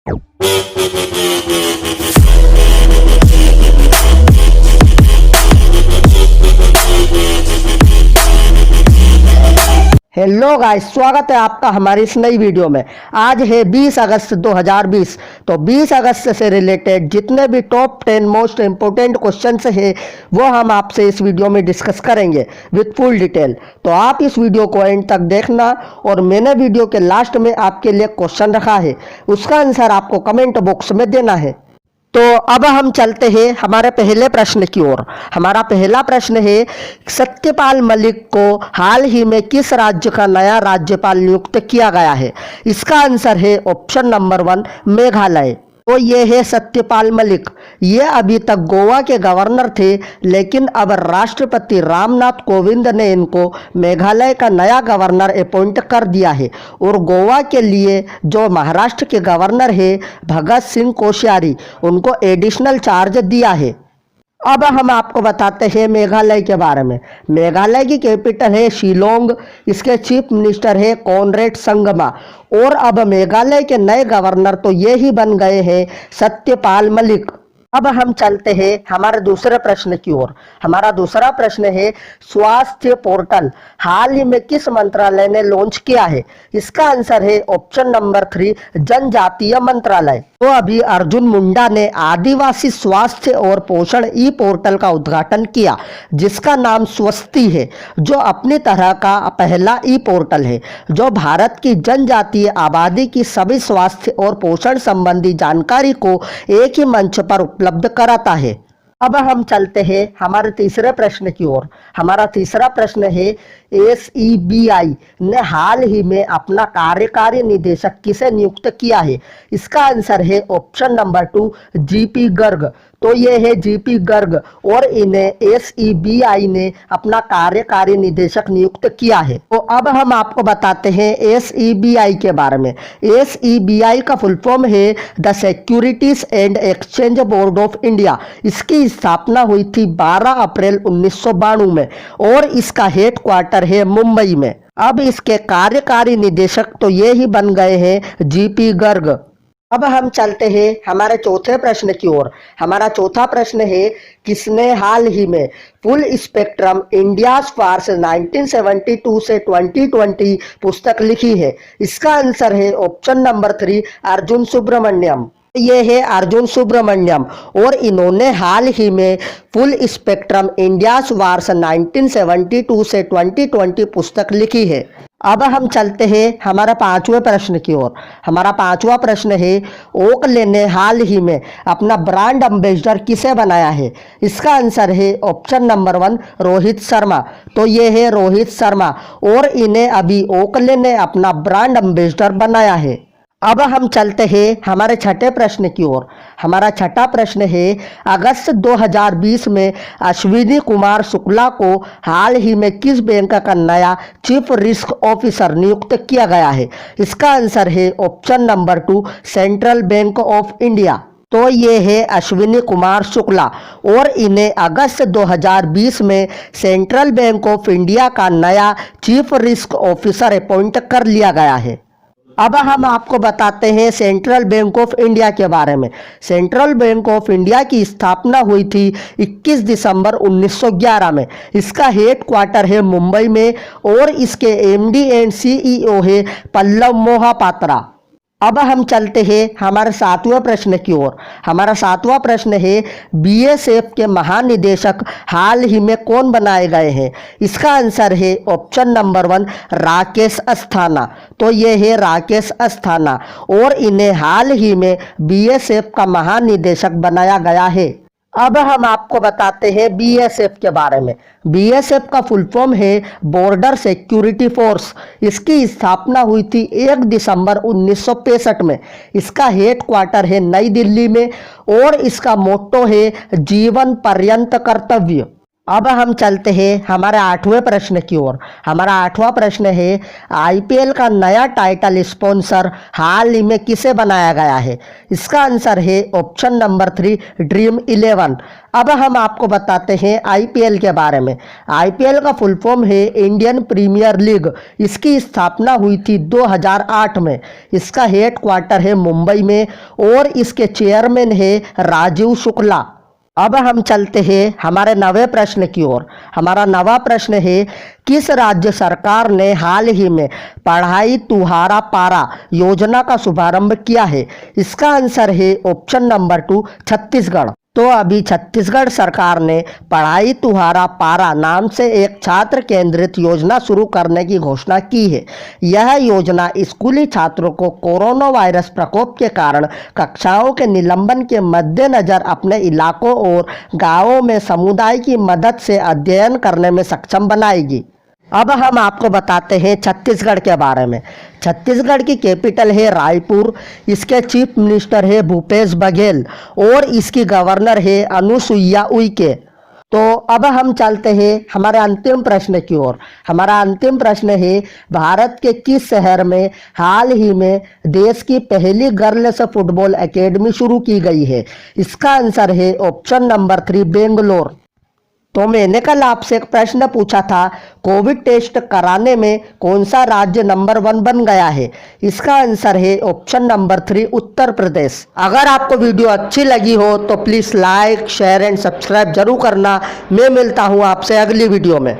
Hello guys, स्वागत है आपका हमारी इस नई वीडियो में। आज है 20 अगस्त 2020। तो 20 अगस्त से रिलेटेड जितने भी टॉप 10 मोस्ट इम्पोर्टेंट क्वेश्चंस हैं वो हम आपसे इस वीडियो में डिस्कस करेंगे विथ फुल डिटेल। तो आप इस वीडियो को एंड तक देखना और मैंने वीडियो के लास्ट में आपके लिए क्वेश्चन रखा है, उसका आंसर आपको कमेंट बॉक्स में देना है। तो अब हम चलते हैं हमारे पहले प्रश्न की ओर। हमारा पहला प्रश्न है, सत्यपाल मलिक को हाल ही में किस राज्य का नया राज्यपाल नियुक्त किया गया है? इसका आंसर है ऑप्शन नंबर 1 मेघालय। तो ये है सत्यपाल मलिक। ये अभी तक गोवा के गवर्नर थे, लेकिन अब राष्ट्रपति रामनाथ कोविंद ने इनको मेघालय का नया गवर्नर अपॉइंट कर दिया है। और गोवा के लिए जो महाराष्ट्र के गवर्नर है भगत सिंह कोश्यारी, उनको एडिशनल चार्ज दिया है। अब हम आपको बताते हैं मेघालय के बारे में। मेघालय की कैपिटल है शिलोंग। इसके चीफ मिनिस्टर है कॉनरेड संगमा। और अब मेघालय के नए गवर्नर तो ये ही बन गए हैं सत्यपाल मलिक। अब हम चलते हैं हमारे दूसरे प्रश्न की ओर। हमारा दूसरा प्रश्न है, स्वास्थ्य पोर्टल हाल ही में किस मंत्रालय ने लॉन्च किया है? इसका आंसर है ऑप्शन नंबर 3 जनजातीय मंत्रालय। तो अभी अर्जुन मुंडा ने आदिवासी स्वास्थ्य और पोषण ई पोर्टल का उद्घाटन किया, जिसका नाम स्वस्ति है, जो अपनी तरह का पहला ई पोर्टल है जो भारत की जनजातीय आबादी की सभी स्वास्थ्य और पोषण संबंधी जानकारी को एक ही मंच पर उपलब्ध कराता है। अब हम चलते हैं हमारे तीसरे प्रश्न की ओर। हमारा तीसरा प्रश्न है, SEBI ने हाल ही में अपना कार्यकारी निदेशक किसे नियुक्त किया है? इसका आंसर है ऑप्शन नंबर 2 GP गर्ग। तो ये है GP गर्ग और इन्हें SEBI ने अपना कार्यकारी निदेशक नियुक्त किया है। तो अब हम आपको बताते हैं SEBI के बारे में। SEBI का फुल फॉर्म है the securities and exchange board of India. इसकी स्थापना हुई थी 12 अप्रैल 1992 में और इसका हेड क्वार्टर है मुंबई में। अब इसके कार्यकारी निदेशक तो ये ही बन गए हैं GP गर्ग। अब हम चलते हैं हमारे चौथे प्रश्न की ओर। हमारा चौथा प्रश्न है, किसने हाल ही में फुल स्पेक्ट्रम इंडियाज फार्स 1972 से 2020 पुस्तक लिखी है? इसका आंसर है ऑप्शन नंबर 3 अर्जुन सुब्रमण्यम। ये है अर्जुन सुब्रमण्यम और इन्होंने हाल ही में फुल स्पेक्ट्रम इंडियाज वार्स 1972 से 2020 पुस्तक लिखी है। अब हम चलते हैं हमारा पांचवें प्रश्न की ओर। हमारा पांचवा प्रश्न है, ओकले ने हाल ही में अपना ब्रांड एम्बेसडर किसे बनाया है? इसका आंसर है ऑप्शन नंबर 1 रोहित शर्मा। तो ये है रोहित शर्मा और इन्हें अभी ओकले ने अपना ब्रांड एम्बेसडर बनाया है। अब हम चलते हैं हमारे छठे प्रश्न की ओर। हमारा छठा प्रश्न है, अगस्त 2020 में अश्विनी कुमार शुक्ला को हाल ही में किस बैंक का नया चीफ रिस्क ऑफिसर नियुक्त किया गया है? इसका आंसर है option number 2 central bank of India. तो ये है अश्विनी कुमार शुक्ला और इन्हें अगस्त 2020 में सेंट्रल बैंक ऑफ इंडिया का नया चीफ रिस्क ऑफिसर अपॉइंट कर लिया गया है। अब हम आपको बताते हैं सेंट्रल बैंक ऑफ इंडिया के बारे में। सेंट्रल बैंक ऑफ इंडिया की स्थापना हुई थी 21 दिसंबर 1911 में। इसका हेड क्वार्टर है मुंबई में और इसके MD एंड CEO है पल्लव मोहापात्रा। अब हम चलते हैं हमारे सातवें प्रश्न की ओर। हमारा सातवां प्रश्न है, BSF के महानिदेशक हाल ही में कौन बनाए गए हैं? इसका आंसर है ऑप्शन नंबर 1 राकेश अस्थाना। तो ये है राकेश अस्थाना और इन्हें हाल ही में BSF का महानिदेशक बनाया गया है। अब हम आपको बताते हैं BSF के बारे में। BSF का फुल फॉर्म है बॉर्डर सिक्योरिटी फोर्स। इसकी स्थापना हुई थी 1 दिसंबर 1965 में। इसका हेड क्वार्टर है नई दिल्ली में और इसका मोट्टो है जीवन पर्यंत कर्तव्य। अब हम चलते हैं हमारे 8वें प्रश्न की ओर। हमारा 8वां प्रश्न है, आईपीएल का नया टाइटल स्पॉन्सर हाल ही में किसे बनाया गया है? इसका आंसर है ऑप्शन नंबर 3 ड्रीम 11। अब हम आपको बताते हैं आईपीएल के बारे में। आईपीएल का फुल फॉर्म है इंडियन प्रीमियर लीग। इसकी स्थापना हुई थी 2008 में। इसका हेड क्वार्टर है मुंबई में और इसके चेयरमैन है राजीव शुक्ला। अब हम चलते हैं हमारे 9वें प्रश्न की ओर। हमारा 9वां प्रश्न है, किस राज्य सरकार ने हाल ही में पढ़ाई तुहारा पारा योजना का शुभारंभ किया है? इसका आंसर है ऑप्शन नंबर 2 छत्तीसगढ़। तो अभी छत्तीसगढ़ सरकार ने पढ़ाई तुहारा पारा नाम से एक छात्र केंद्रित योजना शुरू करने की घोषणा की है। यह योजना स्कूली छात्रों को कोरोना वायरस प्रकोप के कारण कक्षाओं के निलंबन के मद्देनजर अपने इलाकों और गांवों में समुदाय की मदद से अध्ययन करने में सक्षम बनाएगी। अब हम आपको बताते हैं छत्तीसगढ़ के बारे में। छत्तीसगढ़ की कैपिटल है रायपुर। इसके चीफ मिनिस्टर है भूपेश बघेल और इसकी गवर्नर है अनुसुईया उइके। तो अब हम चलते हैं हमारे अंतिम प्रश्न की ओर। हमारा अंतिम प्रश्न है, भारत के किस शहर में हाल ही में देश की पहली गर्ल्स फुटबॉल एकेडमी शुरू की गई है? इसका आंसर है ऑप्शन नंबर 3 बेंगलोर। तो मैंने कल आपसे एक प्रश्न पूछा था, कोविड टेस्ट कराने में कौन सा राज्य नंबर 1 बन गया है? इसका आंसर है ऑप्शन नंबर 3 उत्तर प्रदेश। अगर आपको वीडियो अच्छी लगी हो तो please like share and subscribe जरूर करना। मैं मिलता हूँ आपसे अगली वीडियो में।